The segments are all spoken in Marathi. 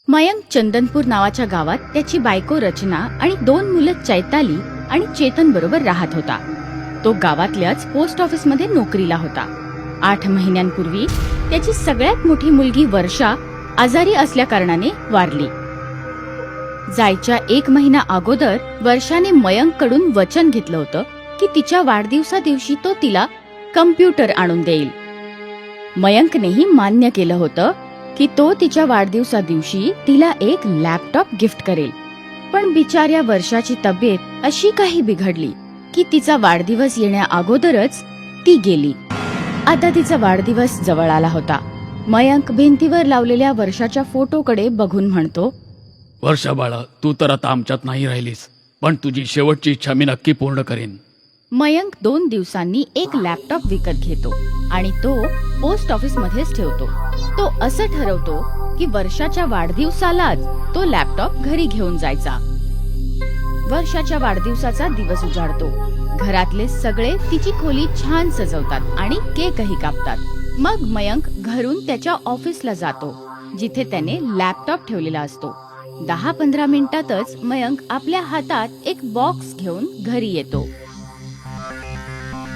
मयंक चंदनपूर नावाच्या गावात त्याची बायको रचना आणि 2 मुलं चैताली आणि चेतन बरोबर राहत होता. तो गावातल्याच पोस्ट ऑफिस मध्ये नोकरीला होता. 8 महिन्यांपूर्वी त्याची सगळ्यात मोठी मुलगी वर्षा आजारी असल्या कारणाने वारली. जायच्या 1 महिना अगोदर वर्षाने मयंक कडून वचन घेतलं होतं की तिच्या वाढदिवसा दिवशी तो तिला कम्प्युटर आणून देईल. मयंकनेही मान्य केलं होतं की तो तिच्या वाढदिवसा दिवशी तिला एक लॅपटॉप गिफ्ट करेल. पण बिचाऱ्या वर्षाची तब्येत अशी काही बिघडली की तिचा वाढदिवस येण्या अगोदरच ती गेली. आता तिचा वाढदिवस जवळ आला होता. मयंक भिंतीवर लावलेल्या वर्षाच्या फोटोकडे बघून म्हणतो, वर्षा बाळा, तू तर आता आमच्यात नाही राहिलीस, पण तुझी शेवटची इच्छा मी नक्की पूर्ण करेन. मयंक 2 दिवसांनी एक लॅपटॉप विकत घेतो आणि तो पोस्ट ऑफिस मध्येच ठेवतो. तो असं ठरवतो की वर्षाच्या वाढदिवसालाच तो लॅपटॉप घरी घेऊन जायचा. वर्षाच्या वाढदिवसाचा दिवस उजाडतो. घरातले सगळे तिची खोली छान सजवतात आणि केकही कापतात. मग मयंक घरून त्याच्या ऑफिसला जातो, जिथे त्याने लॅपटॉप ठेवलेला असतो. 10-15 मिनिटातच मयंक आपल्या हातात एक बॉक्स घेऊन घरी येतो.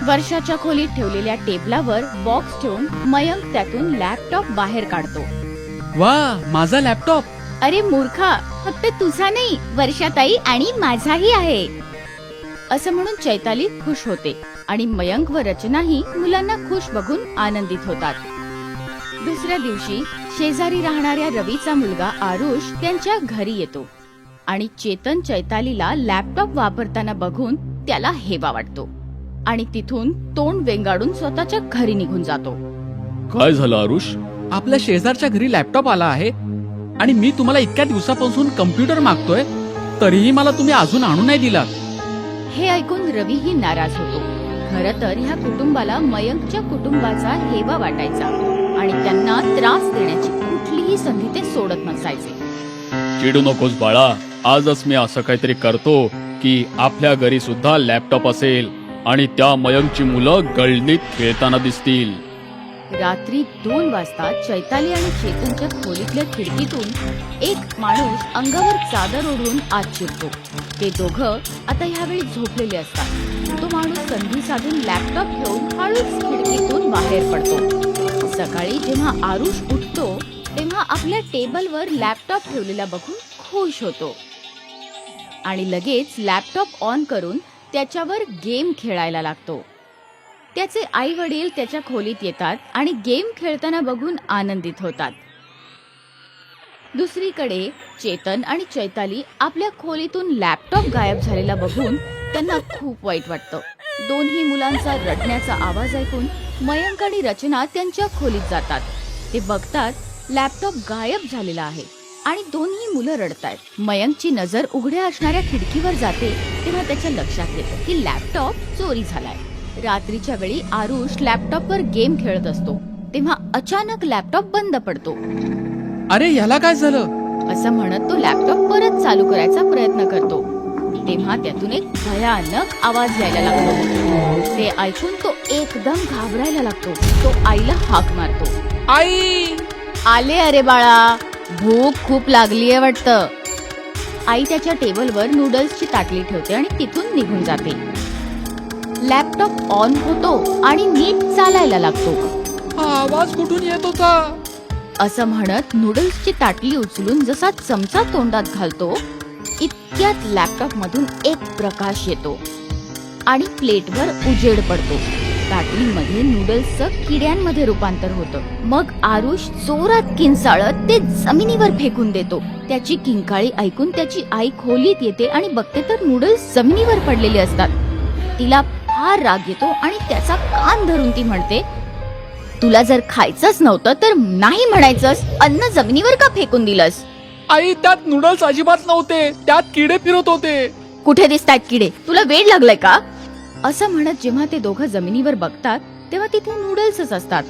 वर्षाच्या खोलीत ठेवलेल्या टेबलावर बॉक्स ठेवून मयंक त्यातून लॅपटॉप बाहेर काढतो. वा, माझा लॅपटॉप. अरे मूर्खा, फक्त तुझा नाही, वर्षाताई आणि माझाही आहे, असं म्हणून चैताली खुश होते आणि मयंक व रचनाही मुलांना खुश बघून आनंदित होतात. दुसऱ्या दिवशी शेजारी राहणाऱ्या रवीचा मुलगा आरुष त्यांच्या घरी येतो आणि चेतन चैतालीला लॅपटॉप वापरताना बघून त्याला हेवा वाटतो आणि तिथून तोंड वेंगाडून स्वतःच्या घरी निघून जातो. काय झालं आरुष? आपल्या शेजारच्या घरी लॅपटॉप आला आहे आणि मी तुम्हाला इतक्या दिवसापासून कम्प्युटर मागतोय, तरीही मला तुम्ही अजून आणून नाही दिला. हे ऐकून रवीही नाराज होतो. खरं तर ह्या कुटुंबाला मयंकच्या कुटुंबाचा हेवा वाटायचा आणि त्यांना त्रास देण्याची कुठलीही संधी ते सोडत नसायचे. चिडू नकोस बाळा, आजच मी असं काहीतरी करतो की आपल्या घरी सुद्धा लॅपटॉप असेल आणि त्या मयंकची मुलं गळणीत खेळताना दिसतील. रात्री 2 वाजता चैताली आणि चेतनच्या खोलीतल्या खिडकीतून एक माणूस अंगावर चादर ओढून आत शिरतो. ते दोघं आता ह्यावेळी झोपलेले असतात. तो माणूस संधी साधून लॅपटॉप घेऊन हळूच खिडकीतून बाहेर पडतो. सकाळी जेव्हा आरुष उठतो तेव्हा आपल्या टेबलवर लॅपटॉप ठेवलेला बघून खुश होतो आणि लगेच लॅपटॉप ऑन करून त्याच्यावर गेम खेळायला लागतो. त्याचे आई वडील त्याच्या खोलीत येतात आणि गेम खेळताना बघून आनंदित होतात. दुसरीकडे चेतन आणि चैताली आपल्या खोलीतून लॅपटॉप गायब झालेला बघून त्यांना खूप वाईट वाटतं. दोन्ही मुलांचा रडण्याचा आवाज ऐकून मयंक आणि रचना त्यांच्या खोलीत जातात. ते बघतात लॅपटॉप गायब झालेला आहे आणि दोन्ही मुलं रडतायत. मयंकची नजर उघड्या असणाऱ्या खिडकीवर जाते तेव्हा त्याच्या लक्षात येतं की लॅपटॉप चोरी झालाय. रात्रीच्या वेळी आरुष लॅपटॉपवर गेम खेळत असतो तेव्हा अचानक लॅपटॉप बंद पडतो. अरे, याला काय झालं? असं म्हणत तो लॅपटॉप परत चालू करायचा प्रयत्न करतो तेव्हा त्यातून एक भयानक आवाज यायला लागतो. ते ऐकून तो एकदम घाबरायला लागतो. तो आईला हाक मारतो, आई आले अरे बाळा, भूक खूप लागलीये वाटतं. आई त्याच्या टेबलवर नूडल्सची ताटली ठेवते आणि तिथून निघून जाते. लॅपटॉप ऑन होतो आणि नीट चालायला लागतो. हा आवाज कुठून येत होता? असं म्हणत नूडल्सची ताटली उचलून जसा चमचा तोंडात घालतो इतक्यात लॅपटॉप मधून एक प्रकाश येतो आणि प्लेटवर उजेड पडतो. ताटलीमध्ये नूडल्सचं किड्यांमध्ये रूपांतर होतं. मग आरुष जोरात किंचाळत ते जमिनीवर फेकून देतो. त्याची किंकाळी ऐकून त्याची आई खोलीत येते आणि बघते तर नूडल्स जमिनीवर पडलेले असतात. तिला फार राग येतो आणि त्याचा कान धरून ती म्हणते, तुला जर खायचंच नव्हतं तर नाही म्हणायचंस, अन्न जमिनीवर का फेकून दिलंस? आई, त्यात नूडल्स अजिबात नव्हते, त्यात किडे फिरत होते. कुठे दिसतायत किडे? तुला वेड लागलाय का? असं म्हणत जेव्हा ते दोघं जमिनीवर बघतात तेव्हा तिथे नूडल्सच असतात.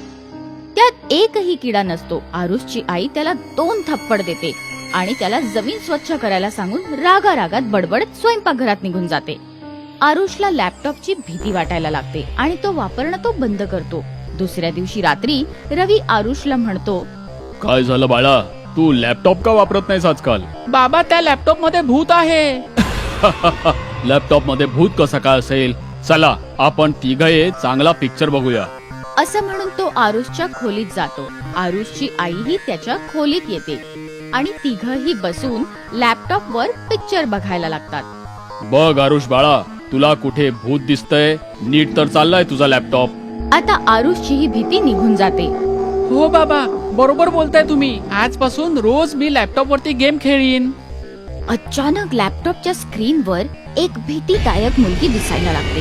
त्यात एकही किडा नसतो. आरुषची आई त्याला 2 थप्पड देते आणि त्याला जमीन स्वच्छ करायला सांगून रागारागात बडबडत स्वयंपाकघरात निघून जाते. आरुषला लॅपटॉपची भीती वाटायला लागते आणि तो वापरणं तो बंद करतो. दुसऱ्या दिवशी रात्री रवी आरुषला म्हणतो, काय झालं बाळा? तू लॅपटॉप का वापरत नाहीस आजकाल? बाबा त्या लॅपटॉप मध्ये भूत आहे. लॅपटॉप मध्ये भूत कसं काय असेल? चला आपण तिघे चांगला पिक्चर बघूया. असं म्हणून तो आरुषच्या खोलीत जातो. आरुषची आईही त्याच्या खोलीत येते आणि तिघही बसून लॅपटॉप वर पिक्चर बघायला लागतात. बघ आरुष बाळा, तुला कुठे भूत दिसतंय? नीट तर चाललाय तुझा लॅपटॉप? आता आरुषची ही भीती निघून जाते. हो बाबा, बरोबर बोलताय तुम्ही. आजपासून रोज मी लॅपटॉप वरती गेम खेळीन. अचानक लॅपटॉपच्या स्क्रीनवर एक भीतीदायक मुलगी दिसायला लागते.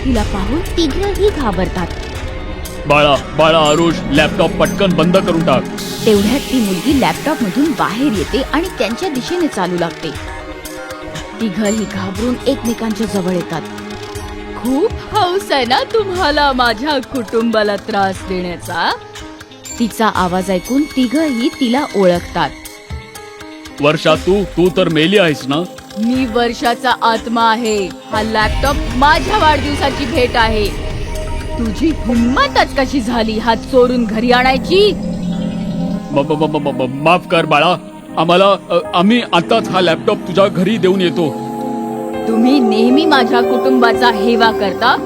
तिला पाहून तिघही घाबरतात. बाळा बाळा आरुष, लॅपटॉप पटकन बंद करून टाक. तेवढ्यात ती मुलगी लॅपटॉप मधून बाहेर येते आणि त्यांच्या दिशेने चालू लागते. तिघही घाबरून एकमेकांच्या जवळ येतात. खूप हौस आहे ना तुम्हाला माझ्या कुटुंबाला त्रास देण्याचा? तिचा आवाज ऐकून तिघही तिला ओळखतात. वर्षा, तू तर मेली आहेस ना? मी वर्षाचा आत्मा आहे. हा लॅपटॉप माझ्या वाढदिवसाची भेट आहे. तुझी हिंमतच कशी झाली हा चोरून घरी आणायची? माफ कर बाळा, आम्ही आताच हा लॅपटॉप तुझ्या घरी देऊन येतो. तुम्ही नेहमी माझ्या कुटुंबाचा हेवा करता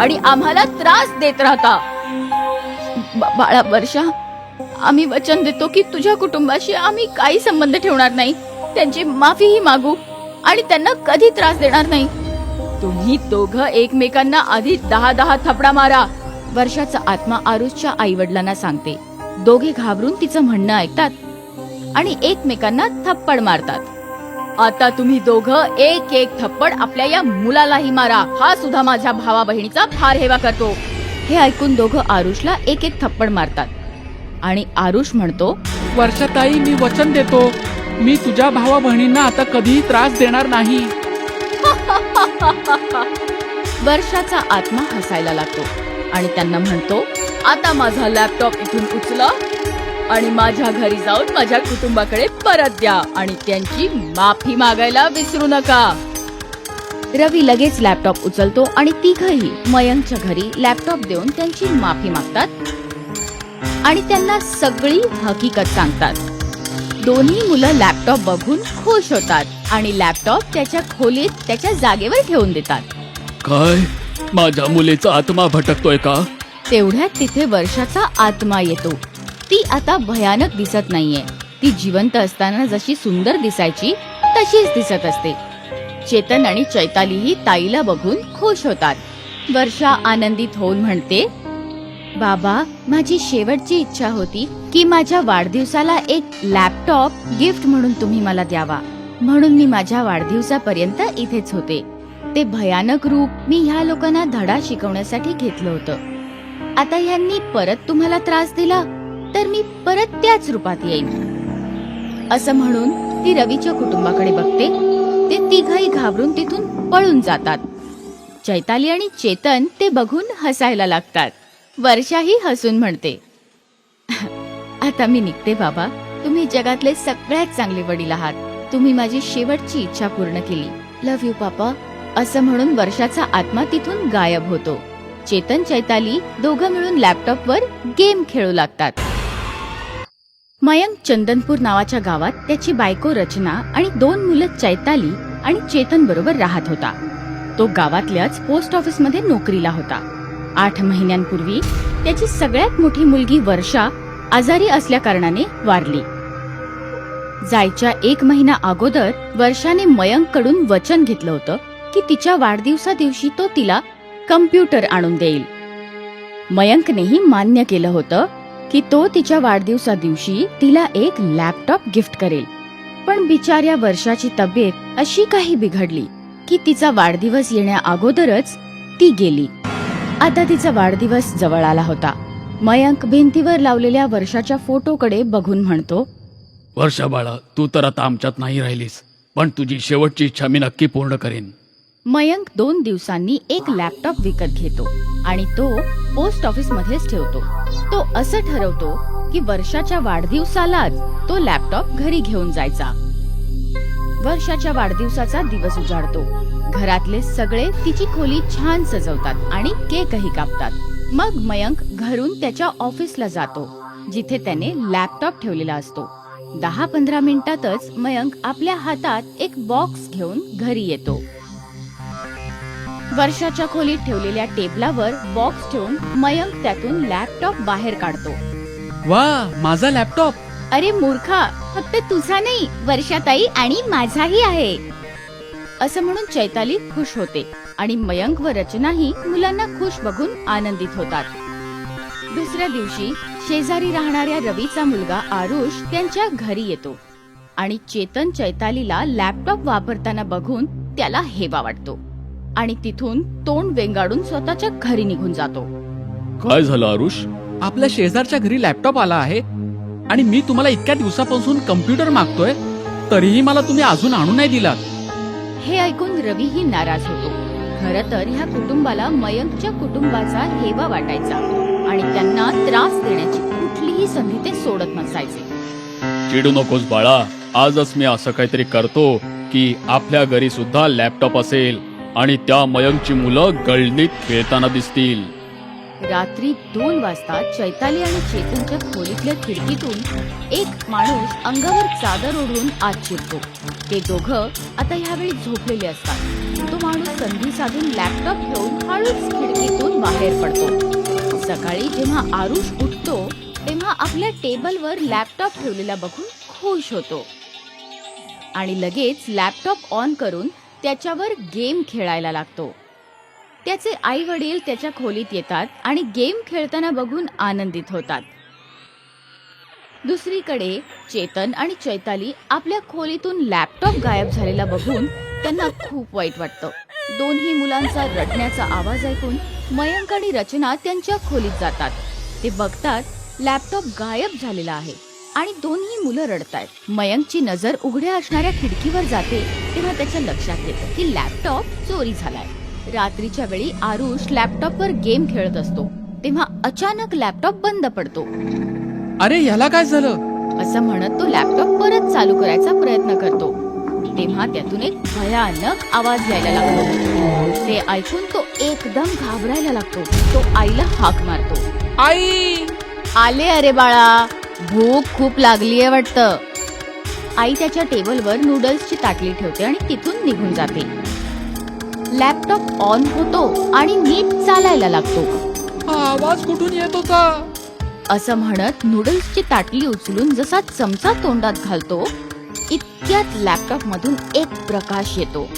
आणि आम्हाला त्रास देत राहता. बाळा वर्षा, आम्ही वचन देतो की तुझ्या कुटुंबाशी आम्ही काही संबंध ठेवणार नाही. त्यांची माफीही मागू आणि त्यांना कधी त्रास देणार नाही. तुम्ही दोघं एकमेकांना आधी 10 थपडा मारा. वर्षाचा आत्मा आरुषच्या आई वडिलांना सांगते. दोघे घाबरून तिचं म्हणणं ऐकतात आणि एकमेकांना थप्पड मारतात. आता तुम्ही दोघं एक थप्पड आपल्या या मुलालाही मारा. हा सुद्धा माझ्या भावा बहिणीचा फार हेवा करतो. हे ऐकून दोघं आरुषला एक थप्पड मारतात आणि आरुष म्हणतो, वर्षाताई, मी वचन देतो, मी तुझ्या भावा बहिणींना आता कधीही त्रास देणार नाही. वर्षाचा आत्मा हसायला लागतो आणि त्यांना म्हणतो, आता माझा लॅपटॉप इथून उचला आणि माझ्या घरी जाऊन माझ्या कुटुंबाकडे परत द्या आणि त्यांची माफी मागायला विसरू नका. रवी लगेच लॅपटॉप उचलतो आणि तिघही मयंकच्या घरी लॅपटॉप देऊन त्यांची माफी मागतात आणि त्यांना सगळी हकीकत सांगतात. दोन्ही मुलं लॅपटॉप बघून खुश होतात आणि लॅपटॉप त्याच्या खोलीत त्याच्या जागेवर ठेवून देतात. काय, माझ्या मुलीचा आत्मा भटकतोय का? तेवढ्यात तिथे वर्षाचा आत्मा येतो. ती आता भयानक दिसत नाहीये. ती जिवंत असताना जशी सुंदर दिसायची तशीच दिसत असते. चेतन आणि चैतालीही ताईला बघून खुश होतात. वर्षा आनंदित होऊन म्हणते, बाबा, माझी शेवटची इच्छा होती की माझ्या वाढदिवसाला एक लॅपटॉप गिफ्ट म्हणून तुम्ही मला द्यावा. म्हणून मी माझ्या वाढदिवसापर्यंत इथेच होते. ते भयानक रूप मी ह्या लोकांना धडा शिकवण्यासाठी घेतलं होतं. आता ह्यांनी परत तुम्हाला त्रास दिला तर मी परत त्याच रूपात येईन. असं म्हणून ती रवीच्या कुटुंबाकडे बघते. ते तिघही घाबरून तिथून पळून जातात. चैताली आणि चेतन ते बघून हसायला लागतात. वर्षाही हसून म्हणते, आता मी निघते बाबा. तुम्ही जगातले सगळ्यात चांगले वडील आहात. तुम्ही माझी शेवटची इच्छा पूर्ण केली. लव्ह यू पापा. असं म्हणून वर्षाचा आत्मा तिथून गायब होतो. चेतन चैताली दोघं मिळून लॅपटॉपवर गेम खेळू लागतात. मयंक चंदनपूर नावाच्या गावात त्याची बायको रचना आणि 2 मुलं चैताली आणि चेतन बरोबर राहत होता. तो गावातल्याच पोस्ट ऑफिस मध्ये नोकरीला होता. 8 महिन्यांपूर्वी त्याची सगळ्यात मोठी मुलगी वर्षा आजारी असल्या कारणाने वारली. जायच्या 1 महिना अगोदर वर्षाने मयंक कडून वचन घेतलं होतं की तिच्या वाढदिवसा दिवशी तो तिला कम्प्युटर आणून देईल. मयंकनेही मान्य केलं होतं की तो तिच्या वाढदिवसा दिवशी तिला एक लॅपटॉप गिफ्ट करेल. पण बिचाऱ्या वर्षाची तब्येत अशी काही बिघडली की तिचा वाढदिवस येण्या अगोदरच ती गेली. आता तिचा वाढदिवस जवळ आला होता. मयंक भिंतीवर लावलेल्या वर्षाच्या फोटोकडे बघून म्हणतो, वर्षा बाळा, तू तर आता आमच्यात नाही राहिलीस, पण तुझी शेवटची इच्छा मी नक्की पूर्ण करेन. मयंक 2 दिवसांनी एक लॅपटॉप विकत घेतो आणि तो पोस्ट ऑफिस मध्येच ठेवतो. तो असं ठरवतो की वर्षाच्या वाढदिवसालाच तो लॅपटॉप घरी घेऊन जायचा. वर्षाच्या वाढदिवसाचा दिवस उजाडतो. घरातले सगळे तिची खोली छान सजवतात आणि केकही कापतात. मग मयंक घरून त्याच्या ऑफिसला जातो जिथे त्याने लॅपटॉप ठेवलेला असतो. 10-15 मिनिटातच मयंक आपल्या हातात एक बॉक्स घेऊन घरी येतो. वर्षाच्या खोलीत ठेवलेल्या टेबलावर बॉक्स ठेवून मयंक त्यातून लॅपटॉप बाहेर काढतो. वा, माझा लॅपटॉप. अरे मूर्खा, फक्त तुझा नाही, वर्षाताई आणि माझाही आहे, असं म्हणून चैताली खुश होते आणि मयंक व रचनाही मुलांना खुश बघून आनंदित होतात. दुसऱ्या दिवशी शेजारी राहणाऱ्या रवीचा मुलगा आरुष त्यांच्या घरी येतो आणि चेतन चैतालीला लॅपटॉप वापरताना बघून त्याला हेवा वाटतो आणि तिथून तोंड वेंगाडून स्वतःच्या घरी निघून जातो. काय झालं आरुष? आपल्या शेजारच्या घरी लॅपटॉप आला आहे आणि मी तुम्हाला इतक्या दिवसापासून कम्प्युटर मागतोय, तरीही मला तुम्ही अजून आणून नाही दिलात. हे ऐकून रवीही नाराज होतो. खरं तर ह्या कुटुंबाला मयंकच्या कुटुंबाचा हेवा वाटायचा आणि त्यांना त्रास देण्याची कुठलीही संधी ते सोडत नसायचे. चिडू नकोस बाळा, आजच मी असं काहीतरी करतो की आपल्या घरी सुद्धा लॅपटॉप असेल आणि त्या मयंकची मुलं गळणीत खेळताना दिसतील. रात्री 2 वाजता चैताली आणि चेतनच्या खोलीतल्या खिडकीतून एक माणूस अंगावर चादर ओढून आत शिरतो. ते दोघं आता ह्यावेळी झोपलेले असतात. तो माणूस संधी साधून लॅपटॉप घेऊन हळूच खिडकीतून बाहेर पडतो. सकाळी जेव्हा आरुष उठतो तेव्हा आपल्या टेबलवर लॅपटॉप ठेवलेला बघून खुश होतो आणि लगेच लॅपटॉप ऑन करून त्याच्यावर गेम खेळायला लागतो. त्याचे आई वडील त्याच्या खोलीत येतात आणि गेम खेळताना बघून आनंदित होतात. दुसरीकडे चेतन आणि चैताली आपल्या खोलीतून लॅपटॉप गायब झालेला बघून त्यांना खूप वाईट वाटतं. दोन्ही मुलांचा रडण्याचा आवाज ऐकून मयंक आणि रचना त्यांच्या खोलीत जातात. ते बघतात लॅपटॉप गायब झालेला आहे आणि दोन्ही मुलं रडतायत. मयंकची नजर उघड्या असणाऱ्या खिडकीवर जाते तेव्हा त्याच्या लक्षात येतं की लॅपटॉप चोरी झालाय. रात्रीच्या वेळी आरुष लॅपटॉपवर गेम खेळत असतो तेव्हा अचानक लॅपटॉप बंद पडतो. अरे, ह्याला काय झालं? असं म्हणत तो लॅपटॉप परत चालू करायचा प्रयत्न करतो तेव्हा त्यातून एक भयानक आवाज यायला लागतो. ते ऐकून तो एकदम घाबरायला लागतो. तो आईला हाक मारतो. आई! आले अरे बाळा, भूक खूप लागलीये वाटतं. आई त्याच्या टेबलवर नूडल्सची ताटली ठेवते आणि तिथून निघून जाते. लॅपटॉप ऑन होतो आणि नीट चालायला लागतो. हा आवाज कुठून येत होता? असं म्हणत नूडल्सची ताटली उचलून जसा चमचा तोंडात घालतो इतक्यात लॅपटॉप मधून एक प्रकाश येतो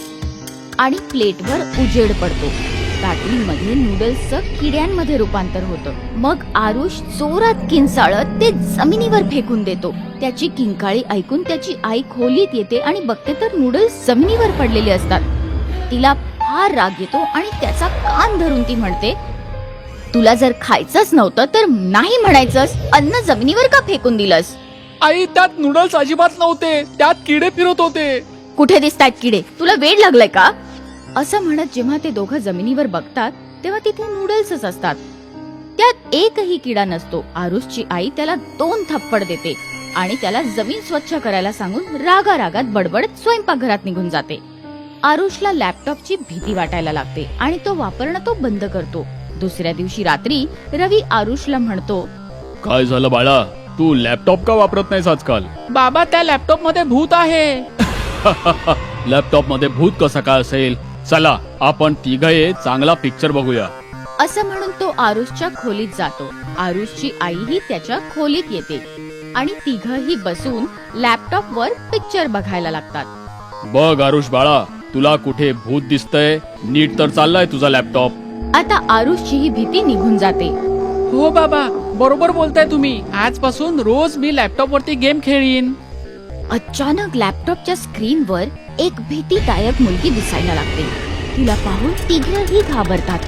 आणि प्लेटवर उजेड पडतो. ताटलीमध्ये नूडल्सचं किड्यांमध्ये रूपांतर होतं. मग आरुष जोरात किंचाळत ते जमिनीवर फेकून देतो. त्याची किंकाळी ऐकून त्याची आई खोलीत येते आणि बघते तर नूडल्स जमिनीवर पडलेले असतात. तिला फार राग येतो आणि त्याचा कान धरून ती म्हणते, तुला जर खायचंच नव्हतं तर नाही म्हणायचंस, अन्न जमिनीवर का फेकून दिलंस? आई, त्यात नूडल्स अजिबात नव्हते, त्यात किडे फिरत होते. कुठे दिसतायत किडे? तुला वेड लागलाय का? असं म्हणत जेव्हा ते दोघं जमिनीवर बघतात तेव्हा तिथे नूडल्सच असतात. त्यात एकही किडा नसतो. आरुषची आई त्याला 2 थप्पड देते आणि त्याला जमीन स्वच्छ करायला सांगून रागारागात बडबडत स्वयंपाकघरात निघून जाते. आरुषला लॅपटॉपची भीती वाटायला लागते आणि तो वापरणं तो बंद करतो. दुसऱ्या दिवशी रात्री रवी आरुषला म्हणतो, काय झालं बाळा, तू लॅपटॉप का वापरत नाहीस आजकाल? बाबा, त्या लॅपटॉप मध्ये भूत आहे. लॅपटॉप मध्ये भूत कसं काय असेल? चला आपण तिघे चांगला पिक्चर बघूया. असं म्हणून तो आरुषच्या खोलीत जातो. आरुषची आईही त्याच्या खोलीत येते आणि तिघही बसून लॅपटॉपवर पिक्चर बघायला लागतात. बघ आरुष बाळा, तुला कुठे भूत दिसतंय? नीट तर चाललाय तुझा लॅपटॉप. आता आरुषची ही भीती निघून जाते. हो बाबा, बरोबर बोलताय तुम्ही. आजपासून रोज मी लॅपटॉप वरती गेम खेळीन. अचानक लॅपटॉपच्या स्क्रीनवर एक भीतीदायक मुलगी दिसायला लागते. तिला पाहून तिघेही घाबरतात.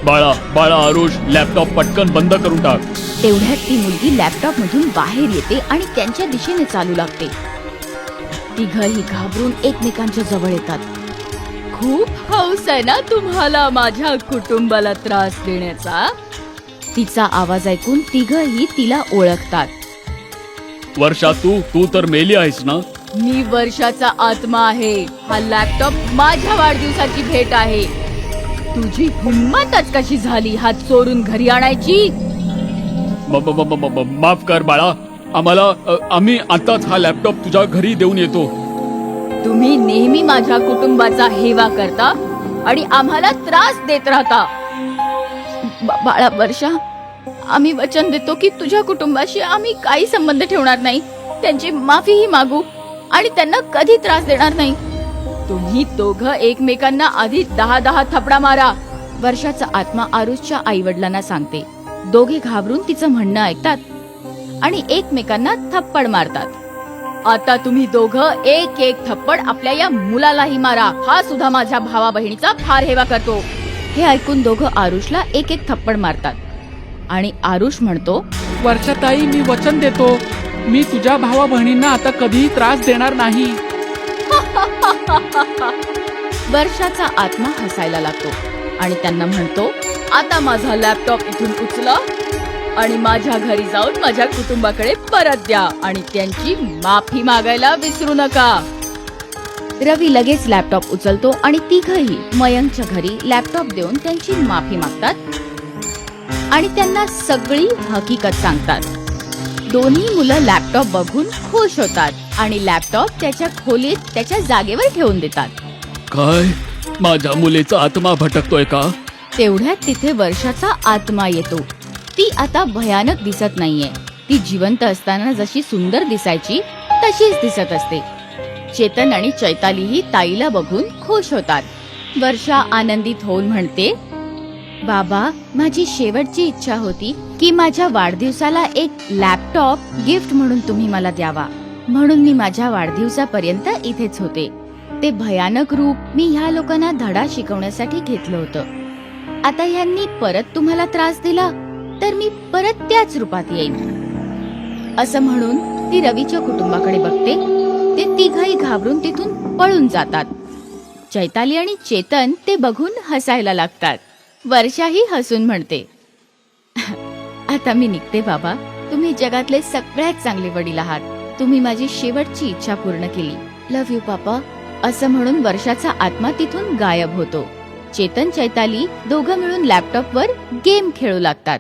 बाळा बाळा आरुष, लॅपटॉप पटकन बंद करून टाक. तेवढ्यात ती मुलगी लॅपटॉप मधून बाहेर येते आणि त्यांच्या दिशेने चालू लागते. तिघही घाबरून एकमेकांच्या जवळ येतात. खूप हौस आहे ना तुम्हाला माझ्या कुटुंबाला त्रास देण्याचा? तिचा आवाज ऐकून तिघही तिला ओळखतात. वर्षा, तू तर मेली आहेस ना? मी वर्षाचा आत्मा आहे. हा लॅपटॉप माझ्या वाढदिवसाची भेट आहे. तुझी हिंमतच कशी झाली हात चोरून घरी आणायची? माफ कर बाळा, आम्ही आताच हा लॅपटॉप तुझ्या घरी देऊन येतो. तुम्ही नेहमी माझ्या कुटुंबाचा हेवा करता आणि आम्हाला त्रास देत राहता. बाळा वर्षा, आम्ही वचन देतो की तुझ्या कुटुंबाशी आम्ही काही संबंध ठेवणार नाही, त्यांची माफीही मागू आणि त्यांना कधी त्रास देणार नाही. तुम्ही दोघं एकमेकांना आधी 10-10 थपडा मारा. वर्षाचा आत्मा आरुषच्या आई वडिलांना सांगते. दोघे घाबरून तिचं म्हणणं ऐकतात आणि एकमेकांना थप्पड मारतात. आता तुम्ही दोघं एक एक थप्पड आपल्या या मुलालाही मारा. हा सुद्धा माझ्या भावा बहिणीचा फार हेवा करतो. हे ऐकून दोघं आरुषला एक एक थप्पड मारतात आणि आरुष म्हणतो, वर्षाताई, मी वचन देतो, मी तुझ्या भावा बहिणींना आता कधीही त्रास देणार नाही. वर्षाचा आत्मा हसायला लागतो आणि त्यांना म्हणतो, आता माझा लॅपटॉप इथून उचला आणि माझ्या घरी जाऊन माझ्या कुटुंबाकडे परत द्या आणि त्यांची माफी मागायला विसरू नका. रवी लगेच लॅपटॉप उचलतो आणि तिघही मयंकच्या घरी लॅपटॉप देऊन त्यांची माफी मागतात आणि त्यांना सगळी हकीकत सांगतात. दोन्ही मुलं लॅपटॉप बघून खुश होतात आणि लॅपटॉप त्याच्या खोलीत त्याच्या जागेवर ठेवून देतात. काय, माझ्या मुलीचा आत्मा भटकतोय का? तेवढ्यात तिथे वर्षाचा आत्मा येतो. ती आता भयानक दिसत नाहीये. ती जिवंत असताना जशी सुंदर दिसायची तशीच दिसत असते. चेतन आणि चैतालीही ताईला बघून खुश होतात. वर्षा आनंदित होऊन म्हणते, बाबा, माझी शेवटची इच्छा होती की माझ्या वाढदिवसाला एक लॅपटॉप गिफ्ट म्हणून तुम्ही मला द्यावा, म्हणून मी माझ्या वाढदिवसापर्यंत इथेच होते. ते भयानक रूप मी ह्या लोकांना धडा शिकवण्यासाठी घेतलं होतं. आता ह्यांनी परत तुम्हाला त्रास दिला तर मी परत त्याच रूपात येईन. असं म्हणून ती रवीच्या कुटुंबाकडे बघते. ते तिघही घाबरून तिथून पळून जातात. चैताली आणि चेतन ते बघून हसायला लागतात. वर्षाही हसून म्हणते, आता मी निघते बाबा. तुम्ही जगातले सगळ्यात चांगले वडील आहात. तुम्ही माझी शेवटची इच्छा पूर्ण केली. लव्ह यू पापा. असं म्हणून वर्षाचा आत्मा तिथून गायब होतो. चेतन चैताली दोघं मिळून लॅपटॉपवर गेम खेळू लागतात.